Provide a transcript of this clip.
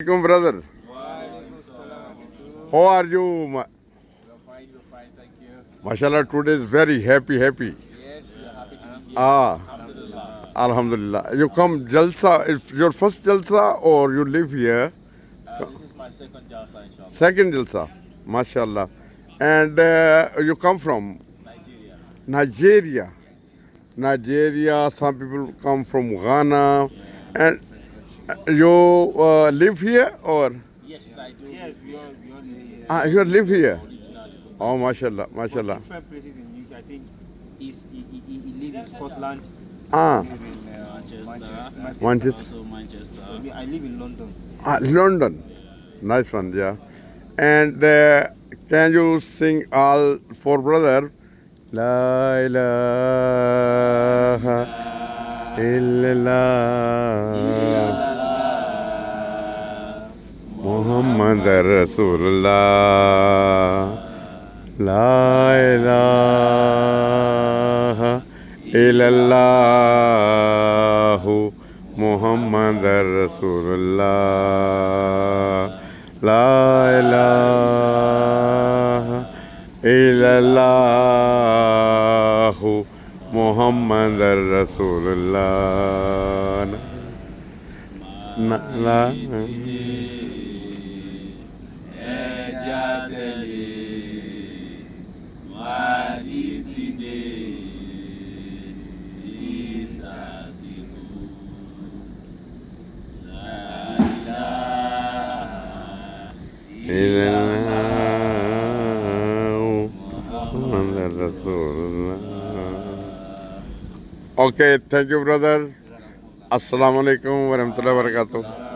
Welcome, brother. How are you? You're fine, thank you. MashaAllah, today is very happy. Yes, we are happy to be here. Alhamdulillah. Alhamdulillah. You come Jalsa, it's your first Jalsa or you live here? This is my second Jalsa, inshallah. Second Jalsa, MashaAllah. And you come from? Nigeria. Nigeria, some people come from Ghana. And you live here or? Yes, I do. Yes, we all You live here? originally. Oh, MashaAllah. Different places in UK. I think he lives in Scotland. Ah, Live in Manchester. Also Manchester. I live in London. London. Nice one, yeah. And can you sing all four brother? La ilaha illallah Muhammad Rasulullah. La ilaha illallah Muhammad Rasulullah. La ilaha illallah Muhammad Rasulullah. Okay, thank you, brother. Assalamu alaikum wa rahmatullahi wa barakatuh.